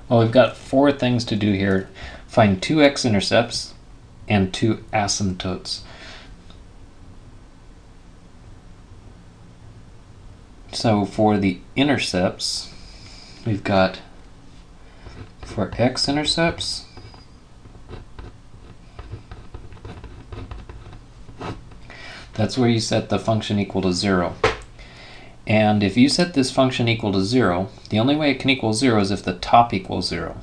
Well, we've got 4 things to do here. Find 2 x-intercepts and 2 asymptotes. So for the intercepts, we've got, for x-intercepts, that's where you set the function equal to 0. And if you set this function equal to 0, the only way it can equal 0 is if the top equals 0.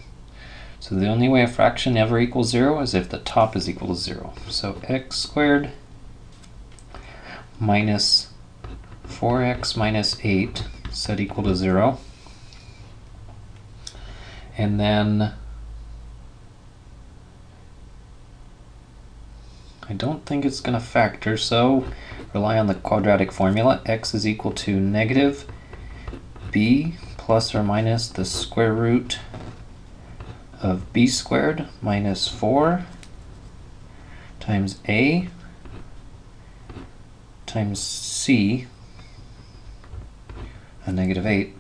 So the only way a fraction ever equals 0 is if the top is equal to 0. So x squared minus 4x minus 8 set equal to 0. And then I don't think it's going to factor, so rely on the quadratic formula. X is equal to negative b plus or minus the square root of b squared minus 4 times a times c, a negative 8,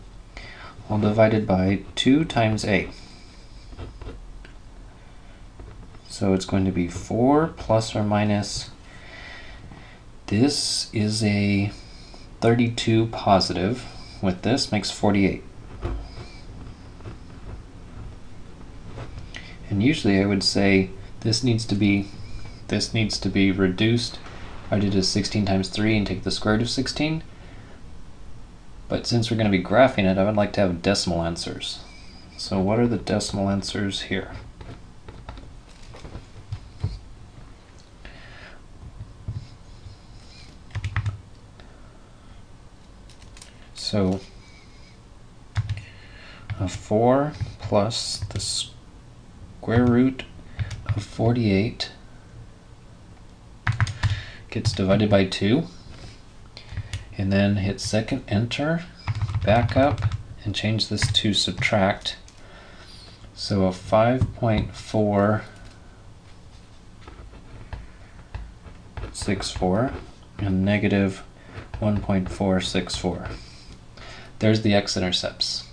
all divided by 2 times a. So it's going to be 4 plus or minus, this is a 32 positive, with this makes 48. And usually I would say this needs to be reduced. I did a 16 times 3 and take the square root of 16. But since we're going to be graphing it, I would like to have decimal answers. So what are the decimal answers here? So 4 plus the square root of 48 gets divided by 2, and then hit second enter, back up, and change this to subtract. So a 5.464 and negative 1.464. There's the x-intercepts.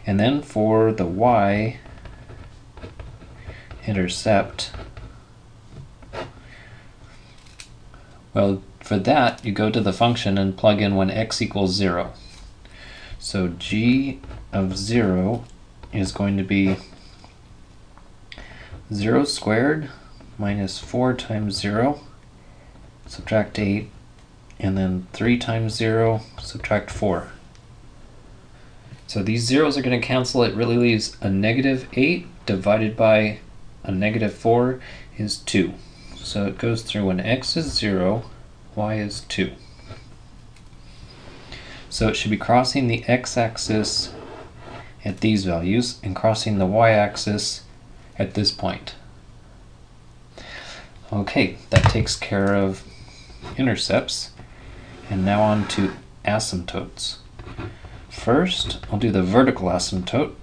And then for the y-intercept, well, for that you go to the function and plug in when x equals 0. So g of 0 is going to be 0 squared minus 4 times 0, subtract 8, and then 3 times 0, subtract 4. So these zeros are going to cancel. It really leaves a negative 8 divided by a negative 4 is 2. So it goes through when x is 0, y is 2. So it should be crossing the x-axis at these values and crossing the y-axis at this point. Okay, that takes care of intercepts. And now on to asymptotes. First, I'll do the vertical asymptote.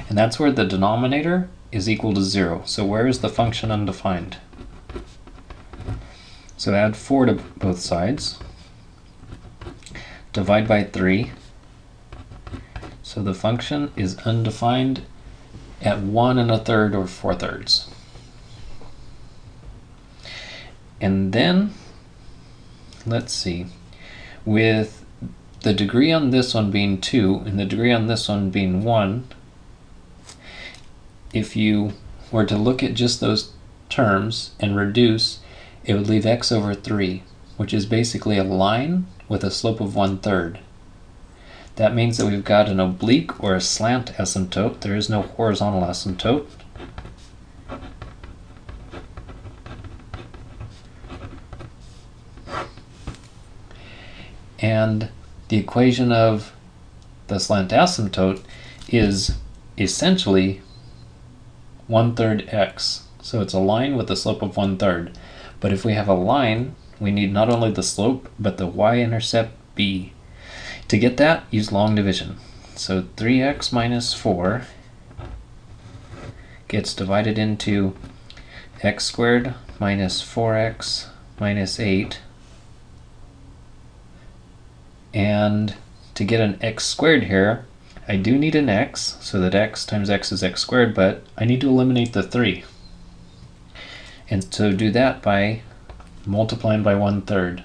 And that's where the denominator is equal to 0. So where is the function undefined? So add 4 to both sides. Divide by 3. So the function is undefined at 1 1/3 or 4/3. And then, let's see, with the degree on this one being 2 and the degree on this one being 1, if you were to look at just those terms and reduce, it would leave x over 3, which is basically a line with a slope of 1/3. That means that we've got an oblique or a slant asymptote. There is no horizontal asymptote. And the equation of the slant asymptote is essentially 1/3 x. So it's a line with a slope of 1/3. But if we have a line, we need not only the slope, but the y-intercept b. To get that, use long division. So 3x minus 4 gets divided into x squared minus 4x minus 8 And to get an x squared here, I do need an x, so that x times x is x squared, but I need to eliminate the 3. And so do that by multiplying by 1/3.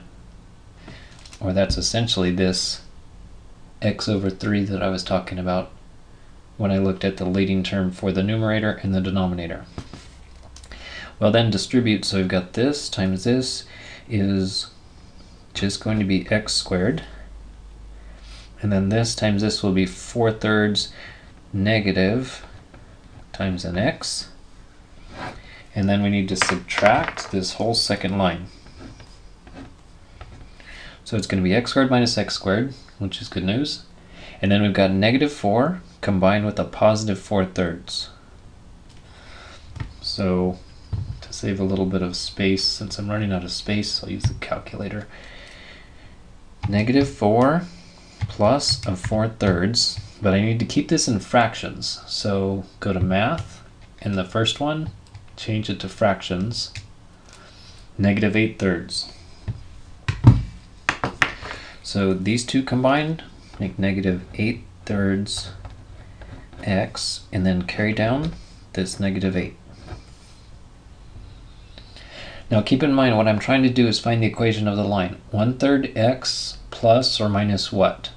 Or that's essentially this x over 3 that I was talking about when I looked at the leading term for the numerator and the denominator. Well, then distribute, so we've got this times this is just going to be x squared. And then this times this will be 4/3 negative times an x. And then we need to subtract this whole second line. So it's going to be x squared minus x squared, which is good news. And then we've got -4 combined with a positive 4/3. So to save a little bit of space, since I'm running out of space, I'll use the calculator. -4 plus of 4/3, but I need to keep this in fractions. So go to math, and the first one, change it to fractions, -8/3. So these two combined make -8/3 x, and then carry down this -8. Now keep in mind what I'm trying to do is find the equation of the line. 1/3 x plus or minus what?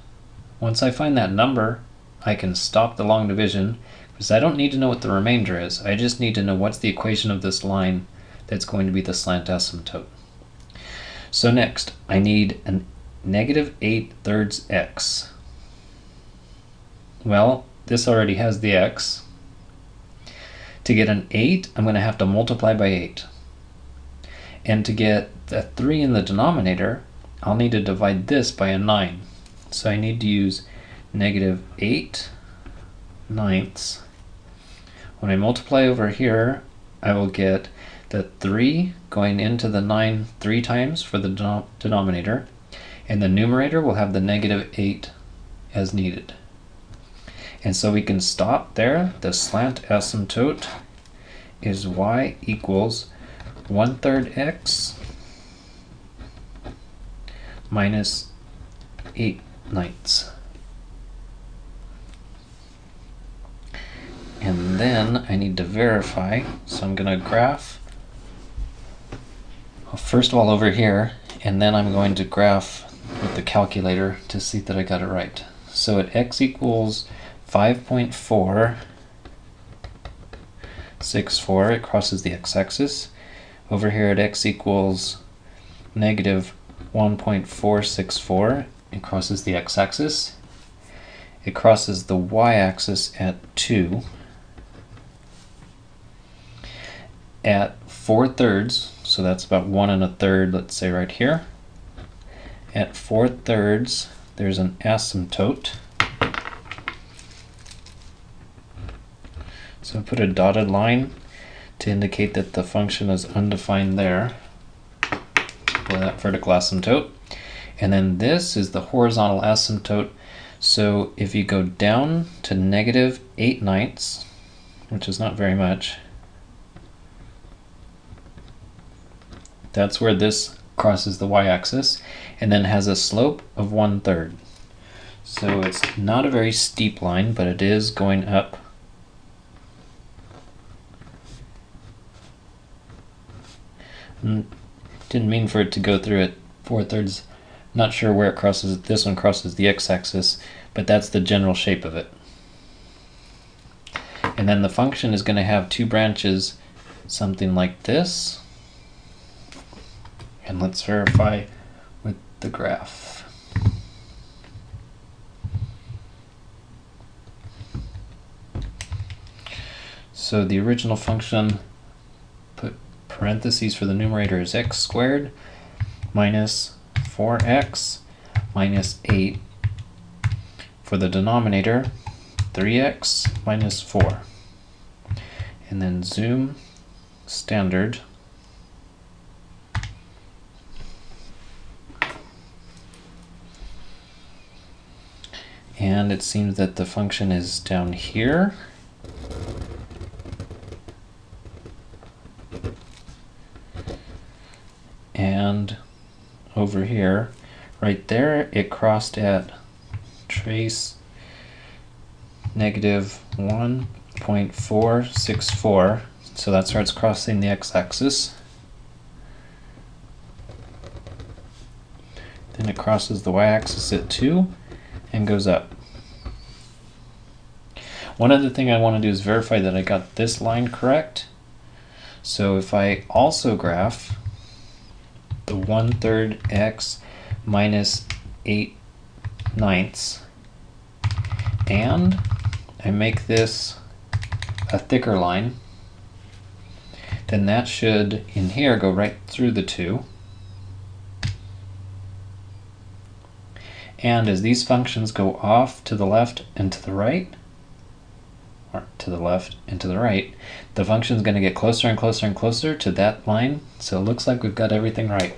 Once I find that number, I can stop the long division, because I don't need to know what the remainder is. I just need to know what's the equation of this line that's going to be the slant asymptote. So next, I need a -8/3 x. Well, this already has the x. To get an 8, I'm going to have to multiply by 8. And to get the 3 in the denominator, I'll need to divide this by a 9. So I need to use -8/9. When I multiply over here, I will get the 3 going into the 9 3 times for the denominator, and the numerator will have the -8 as needed. And so we can stop there. The slant asymptote is y equals 1/3 x minus 8/9. And then I need to verify, so I'm going to graph, first of all over here, and then I'm going to graph with the calculator to see that I got it right. So at x equals 5.464, it crosses the x-axis. Over here at x equals -1.464, it crosses the x-axis. It crosses the y-axis at 2. At 4/3, so that's about 1 1/3, let's say right here. At 4/3, there's an asymptote. So put a dotted line to indicate that the function is undefined there for that vertical asymptote. And then this is the horizontal asymptote. So if you go down to -8/9, which is not very much, that's where this crosses the y-axis and then has a slope of 1/3. So it's not a very steep line, but it is going up. Didn't mean for it to go through at 4/3. Not sure where it crosses. This one crosses the x-axis, but that's the general shape of it. And then the function is going to have two branches, something like this. And let's verify with the graph. So the original function, put parentheses for the numerator, is x squared minus 4x minus 8. For the denominator, 3x minus 4. And then zoom standard. And it seems that the function is down here. And over here, right there it crossed at trace negative 1.464, so that's where it's crossing the x-axis. Then it crosses the y-axis at 2 and goes up. One other thing I want to do is verify that I got this line correct. So if I also graph the 1/3 x minus 8/9, and I make this a thicker line, then that should, in here, go right through the 2. And as these functions go off to the left and to the right, or to the left and to the right, the function is going to get closer and closer and closer to that line. So it looks like we've got everything right.